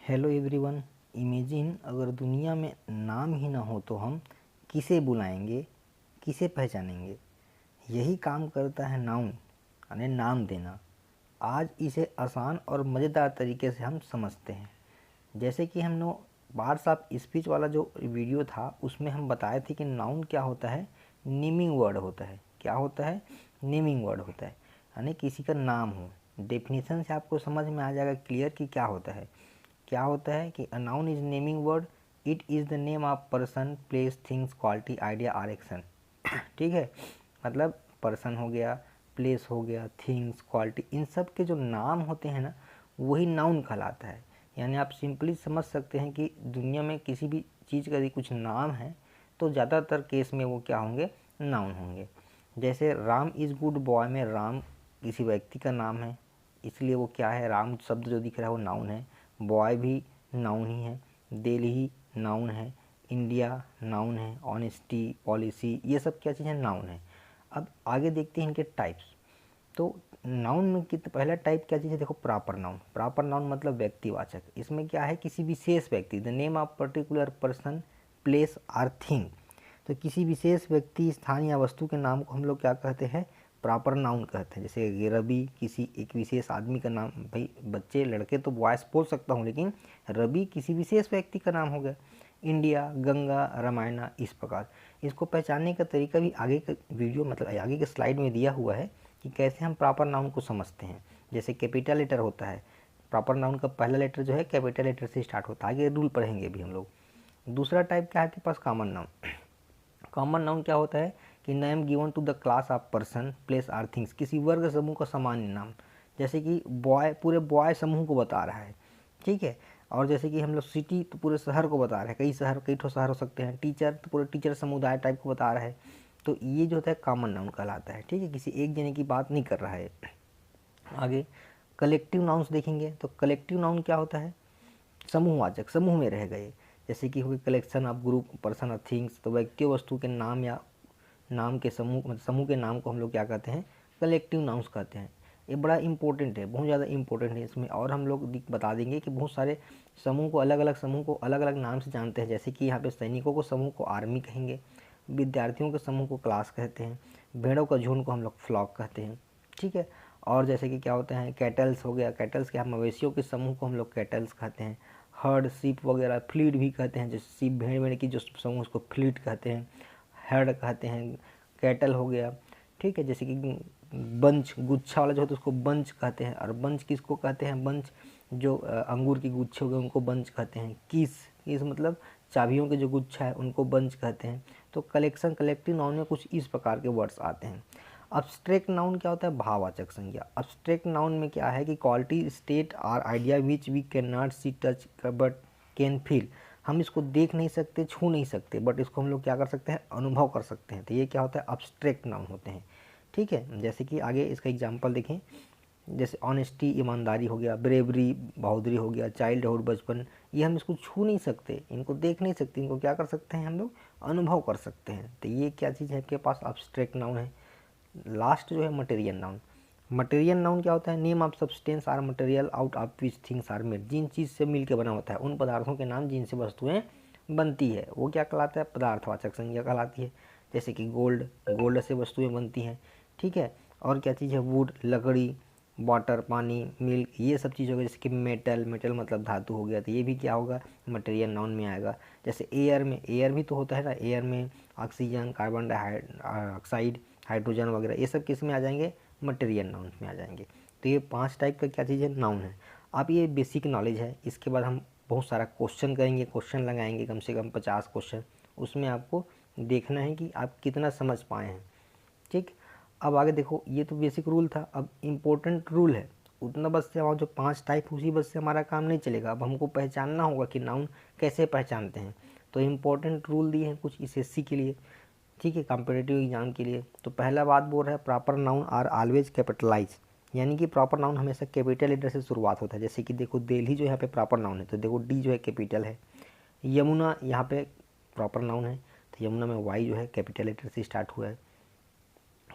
Hello everyone. Imagine अगर दुनिया में नाम ही ना हो तो हम किसे बुलाएंगे, किसे पहचानेंगे। यही काम करता है नाउन यानी नाम देना। आज इसे आसान और मज़ेदार तरीके से हम समझते हैं। जैसे कि हम लोग पार्ट्स ऑफ स्पीच वाला जो वीडियो था उसमें हम बताए थे कि नाउन क्या होता है, नेमिंग वर्ड होता है। क्या होता है? नेमिंग वर्ड होता है, यानी किसी का नाम हो। डेफिनेशन से आपको समझ में आ जाएगा क्लियर कि क्या होता है। क्या होता है कि a noun is naming word, it is the name of person, place, things, quality, idea और एक्शन। ठीक है, मतलब पर्सन हो गया, प्लेस हो गया, थिंग्स, क्वालिटी, इन सब के जो नाम होते हैं ना वही नाउन कहलाता है। यानी आप सिंपली समझ सकते हैं कि दुनिया में किसी भी चीज़ का यदि कुछ नाम है तो ज़्यादातर केस में वो क्या होंगे, नाउन होंगे। जैसे राम इज़ गुड बॉय में राम किसी व्यक्ति का नाम है, इसलिए वो क्या है, राम शब्द जो दिख रहा है वो नाउन है। बॉय भी नाउन ही है, दिल्ली नाउन है, इंडिया नाउन है, ऑनेस्टी, पॉलिसी, ये सब क्या चीज़ है, नाउन है। अब आगे देखते हैं इनके टाइप्स। तो नाउन में पहला टाइप क्या चीज़ है, देखो प्रॉपर नाउन। प्रॉपर नाउन मतलब व्यक्तिवाचक। इसमें क्या है, किसी विशेष व्यक्ति, the name of particular person, place or thing. तो किसी विशेष व्यक्ति, स्थान या वस्तु के नाम को हम लोग क्या कहते हैं, प्रॉपर नाउन कहते हैं। जैसे रवि किसी एक विशेष आदमी का नाम, भाई बच्चे लड़के तो बॉयस बोल सकता हूँ, लेकिन रवि किसी विशेष व्यक्ति का नाम हो गया। इंडिया, गंगा, रामायणा, इस प्रकार। इसको पहचानने का तरीका भी आगे का वीडियो मतलब आगे के स्लाइड में दिया हुआ है कि कैसे हम प्रॉपर नाउन को समझते हैं। जैसे कैपिटल लेटर होता है, प्रॉपर नाउन का पहला लेटर जो है कैपिटल लेटर से स्टार्ट होता है। आगे रूल पढ़ेंगे भी हम लोग। दूसरा टाइप क्या है आपके पास, कॉमन नाउन। कॉमन नाउन क्या होता है कि name given to the class of person, place or things, किसी वर्ग समूह का सामान्य नाम। जैसे कि बॉय पूरे बॉय समूह को बता रहा है, ठीक है। और जैसे कि हम लोग सिटी तो पूरे शहर को बता रहे हैं, कई ठो शहर हो सकते हैं। टीचर तो पूरे टीचर समुदाय टाइप को बता रहा है। तो ये जो होता है कॉमन नाउन कहलाता है, ठीक है, किसी एक जने की बात नहीं कर रहा है। आगे कलेक्टिव नाउन्स देखेंगे तो कलेक्टिव नाउन क्या होता है, समूहवाचक, समूह में रह गए। जैसे कि हुई कलेक्शन ऑफ ग्रुप, पर्सन और थिंग्स। तो व्यक्ति वस्तु के नाम या नाम के समूह, मतलब समूह के नाम को हम लोग क्या कहते हैं, कलेक्टिव नाउन्स कहते हैं। ये बड़ा इंपॉर्टेंट है, बहुत ज़्यादा इंपॉर्टेंट है। इसमें और हम लोग बता देंगे कि बहुत सारे समूह को अलग अलग नाम से जानते हैं। जैसे कि यहाँ पे सैनिकों को समूह को आर्मी कहेंगे, विद्यार्थियों के समूह को क्लास कहते हैं, भेड़ों का झुंड को हम लोग फ्लॉक कहते हैं, ठीक है। और जैसे कि क्या होते हैं, कैटल्स हो गया, कैटल्स के मवेशियों के समूह को हम लोग कैटल्स कहते हैं। हर्ड, सीप वगैरह, फ्लीट भी कहते हैं, जैसे सीप भेड़ की जो समूह उसको फ्लीट कहते हैं, हर्ड कहते हैं। कैटल हो गया, ठीक है। जैसे कि बंच, गुच्छा वाला जो होता है उसको बंच कहते हैं। और बंच किसको कहते हैं, बंच जो अंगूर की गुच्छे हो गए उनको बंच कहते हैं। किस मतलब चाबियों के जो गुच्छा है उनको बंच कहते हैं। तो कलेक्टिव नाउन में कुछ इस प्रकार के वर्ड्स आते हैं। अब्स्ट्रैक्ट नाउन क्या होता है, भाववाचक संज्ञा। अब्स्ट्रैक्ट नाउन में क्या है कि क्वालिटी, स्टेट और idea which we can not see, touch but can feel. हम इसको देख नहीं सकते, छू नहीं सकते, बट इसको हम लोग क्या कर सकते हैं, अनुभव कर सकते हैं। तो ये क्या होता है, अब्स्ट्रैक्ट नाउन होते हैं, ठीक है। जैसे कि आगे इसका एग्जांपल देखें, जैसे ऑनेस्टी, ईमानदारी हो गया, ब्रेवरी, बहादुरी हो गया, चाइल्डहुड, बचपन। ये हम इसको छू नहीं सकते, इनको देख नहीं सकते, इनको क्या कर सकते हैं हम लोग, अनुभव कर सकते हैं। तो ये क्या चीज़ है आपके पास, अब्स्ट्रैक्ट नाउन है। लास्ट जो है मटेरियल नाउन। मटेरियल नाउन क्या होता है, name of substance or material out of which things are made. जिन चीज़ से मिल के बना होता है उन पदार्थों के नाम जिनसे वस्तुएं बनती है वो क्या कहलाता है, पदार्थवाचक संज्ञा कहलाती है। जैसे कि गोल्ड, गोल्ड से वस्तुएं बनती हैं, ठीक है। और क्या चीज़ है, वुड, लकड़ी, वाटर, पानी, मिल्क, ये सब चीज़ हो गई। जैसे कि मेटल, मेटल मतलब धातु हो गया, तो ये भी क्या होगा, मटेरियल नाउन में आएगा। जैसे एयर में, एयर भी तो होता है ना, एयर में ऑक्सीजन, कार्बन डाइऑक्साइड, हाइड्रोजन वगैरह, ये सब किस में आ जाएंगे, मटेरियल नाउन में आ जाएंगे। तो ये 5 टाइप का क्या चीज़ है, नाउन है। अब ये बेसिक नॉलेज है। इसके बाद हम बहुत सारा क्वेश्चन करेंगे, क्वेश्चन लगाएंगे, कम से कम 50 क्वेश्चन। उसमें आपको देखना है कि आप कितना समझ पाए हैं, ठीक। अब आगे देखो, ये तो बेसिक रूल था। अब इम्पोर्टेंट रूल है, उतना बस से हमारा जो 5 टाइप, उसी बस से हमारा काम नहीं चलेगा। अब हमको पहचानना होगा कि नाउन कैसे पहचानते हैं। तो इम्पोर्टेंट रूल दिए हैं कुछ एसएससी के लिए, ठीक है, कॉम्पिटिटिव एग्जाम के लिए। तो पहला बात बोल रहा है, proper noun are always capitalize, यानी कि प्रॉपर नाउन हमेशा कैपिटल लेटर से शुरुआत होता है। जैसे कि देखो दिल्ली जो यहाँ पे प्रॉपर नाउन है, तो देखो डी जो है कैपिटल है। यमुना यहाँ पे प्रॉपर नाउन है, तो यमुना में वाई जो है कैपिटल लेटर से स्टार्ट हुआ है,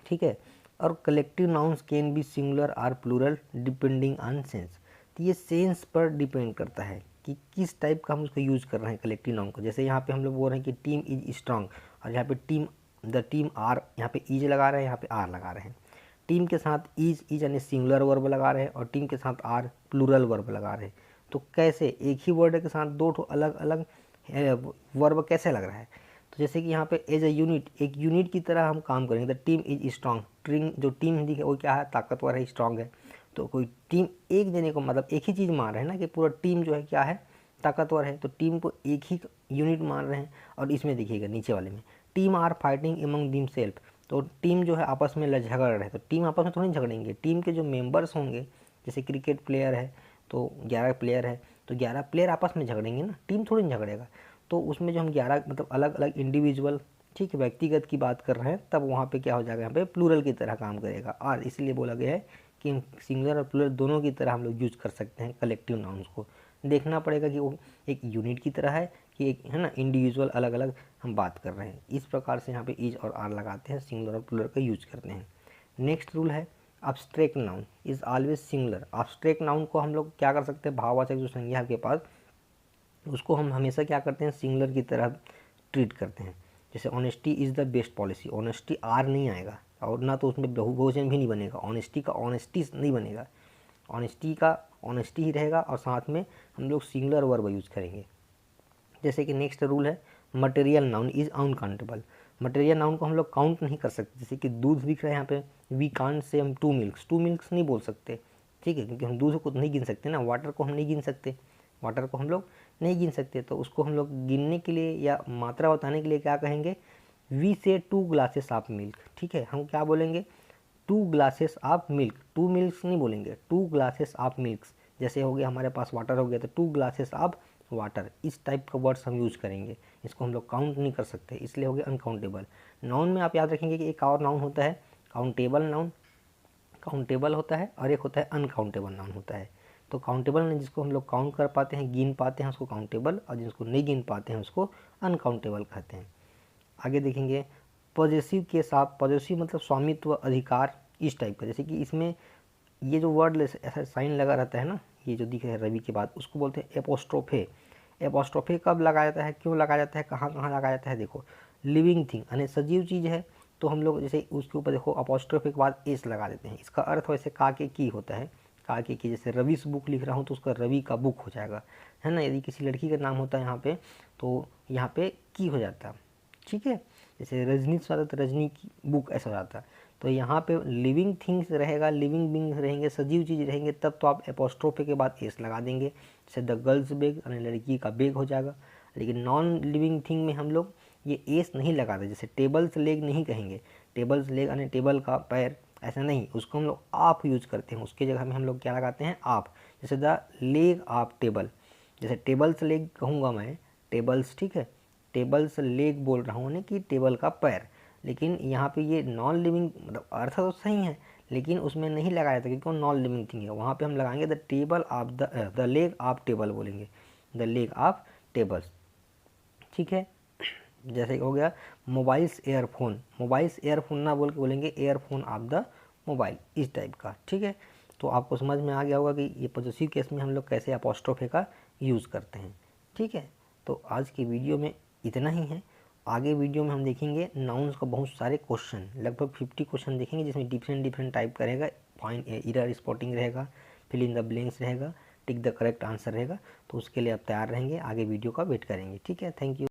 ठीक है। और collective nouns can be singular or plural depending on sense. तो ये सेंस पर डिपेंड करता है कि किस टाइप का हम उसको यूज़ कर रहे हैं कलेक्टिव नाउन को। जैसे यहाँ पे हम लोग बोल रहे हैं कि टीम इज स्ट्रांग, और यहाँ पे द टीम आर, यहाँ पे इज लगा रहे हैं, यहाँ पे आर लगा रहे हैं। टीम के साथ इज यानी सिंगुलर वर्ब लगा रहे हैं, और टीम के साथ आर प्लूरल वर्ब लगा रहे हैं। तो कैसे एक ही वर्ड के साथ दो ठो अलग अलग वर्ब कैसे लग रहा है? तो जैसे कि यहाँ पे एज ए यूनिट, एक यूनिट की तरह हम काम करेंगे। The team is strong, team जो टीम हिंदी है वो क्या है? ताकतवर है, स्ट्रांग है। तो कोई टीम एक जने को मतलब एक ही चीज़ मान रहे हैं ना कि पूरा टीम जो है क्या है? ताकतवर है। तो टीम को एक ही यूनिट मान रहे हैं। और इसमें देखिएगा नीचे वाले में team are fighting among them self, तो टीम जो है आपस में झगड़ रहे हैं। तो टीम आपस में थोड़ी झगड़ेंगे, टीम के जो मेंबर्स होंगे, जैसे क्रिकेट प्लेयर है तो 11 प्लेयर है, तो 11 प्लेयर आपस में झगड़ेंगे ना, टीम थोड़ी नहीं झगड़ेगा। तो उसमें जो हम 11 मतलब अलग अलग इंडिविजुअल, ठीक है, व्यक्तिगत की बात कर रहे हैं, तब वहाँ पे क्या हो जाएगा? यहाँ पे प्लूरल की तरह काम करेगा। और इसलिए बोला गया है कि हम सिंगुलर और प्लूरल दोनों की तरह हम लोग यूज कर सकते हैं कलेक्टिव नाउन्स को। देखना पड़ेगा कि वो एक यूनिट की तरह है कि एक है ना इंडिविजुअल अलग अलग हम बात कर रहे हैं। इस प्रकार से यहाँ पे इज और आर लगाते हैं, सिंगुलर और प्लूरल का यूज करते हैं। नेक्स्ट रूल है abstract noun is always singular. Abstract noun को हम लोग क्या कर सकते हैं? भाववाचक जो संज्ञा है आपके पास, उसको हम हमेशा क्या करते हैं? सिंगुलर की तरह ट्रीट करते हैं। जैसे honesty is the best policy, honesty are नहीं आएगा, और ना तो उसमें बहुवचन भी नहीं बनेगा। ऑनेस्टी का ऑनेस्टी नहीं बनेगा, ऑनेस्टी का ऑनेस्टी ही रहेगा, और साथ में हम लोग सिंगुलर वर्ब यूज़ करेंगे। जैसे कि नेक्स्ट रूल है material noun is uncountable. Material noun को हम लोग काउंट नहीं कर सकते। जैसे कि दूध दिख रहा है यहाँ पे, वी कांट से हम 2 मिल्क्स नहीं बोल सकते, ठीक है, क्योंकि हम दूध को नहीं गिन सकते ना, वाटर को हम नहीं गिन सकते, वाटर को हम लोग नहीं गिन सकते। तो उसको हम लोग गिनने के लिए या मात्रा बताने के लिए क्या कहेंगे? वी से 2 ग्लासेस ऑफ मिल्क, ठीक है, हम क्या बोलेंगे? 2 ग्लासेस ऑफ मिल्क, 2 मिल्क्स नहीं बोलेंगे, 2 ग्लासेस ऑफ मिल्क्स। जैसे हो गया हमारे पास वाटर हो गया तो 2 ग्लासेस ऑफ वाटर, इस टाइप का वर्ड्स हम यूज़ करेंगे। इसको हम लोग काउंट नहीं कर सकते, इसलिए हो गया अनकाउंटेबल। नाउन में आप याद रखेंगे कि एक और नाउन होता है काउंटेबल नाउन, काउंटेबल होता है, और एक होता है अनकाउंटेबल नाउन होता है। तो काउंटेबल में जिसको हम लोग काउंट कर पाते हैं, गिन पाते हैं, उसको काउंटेबल, और जिसको नहीं गिन पाते हैं उसको अनकाउंटेबल कहते हैं। आगे देखेंगे पॉजेसिव के साथ, पॉजेसिव मतलब स्वामित्व, अधिकार, इस टाइप का। जैसे कि इसमें ये जो वर्ड ऐसा साइन लगा रहता है ना, ये जो दिख रहा है रवि के बाद, उसको बोलते हैं एपोस्ट्रोफे। एपोस्ट्रोफे कब लगाया जाता है, क्यों लगाया जाता है, कहाँ कहाँ लगाया जाता है? देखो लिविंग थिंग यानी सजीव चीज़ है, तो हम लोग जैसे उसके ऊपर देखो अपोस्ट्रोफे के बाद एस लगा देते हैं। इसका अर्थ वैसे का के की होता है, का के की। जैसे रविस बुक लिख रहा हूँ तो उसका रवि का बुक हो जाएगा, है ना। यदि किसी लड़की का नाम होता है यहाँ पे, तो यहाँ पे की हो जाता है, ठीक है। जैसे रजनी स्वागत तो रजनी की बुक ऐसा हो जाता है। तो यहाँ पे लिविंग थिंग्स रहेगा, लिविंग बींग्स रहेंगे, सजीव चीज़ रहेंगे, तब तो आप एपोस्ट्रोफे के बाद एस लगा देंगे। जैसे द गर्ल्स बैग यानी लड़की का बैग हो जाएगा। लेकिन नॉन लिविंग थिंग में हम लोग ये एस नहीं लगाते। जैसे टेबल्स लेग नहीं कहेंगे, टेबल्स लेग यानी टेबल का पैर, ऐसा नहीं, उसको हम लोग आप यूज करते हैं। उसके जगह में हम लोग क्या लगाते हैं? आप। जैसे द लेग ऑफ टेबल, जैसे टेबल्स लेग कहूँगा मैं, टेबल्स, ठीक है, टेबल्स लेग बोल रहा हूँ कि टेबल का पैर। लेकिन यहाँ पे ये नॉन लिविंग मतलब अर्थ तो सही है, लेकिन उसमें नहीं लगाया था क्योंकि वो नॉन लिविंग थिंग है। वहाँ पे हम लगाएंगे the table of the leg of table बोलेंगे, द लेग ऑफ टेबल्स, ठीक है। जैसे हो गया मोबाइल्स एयरफोन, मोबाइल्स एयरफोन ना बोल के बोलेंगे एयरफोन ऑफ द मोबाइल, इस टाइप का, ठीक है। तो आपको समझ में आ गया होगा कि ये पॉजेसिव केस में हम लोग कैसे अपोस्ट्रोफे का यूज़ करते हैं, ठीक है। तो आज की वीडियो में इतना ही है। आगे वीडियो में हम देखेंगे नाउन्स का बहुत सारे क्वेश्चन, लगभग 50 क्वेश्चन देखेंगे, जिसमें डिफरेंट टाइप का रहेगा। फाइन एरर स्पॉटिंग रहेगा, फिल इन द ब्लैंक्स रहेगा, टिक द करेक्ट आंसर रहेगा। तो उसके लिए आप तैयार रहेंगे, आगे वीडियो का वेट करेंगे, ठीक है। Thank you.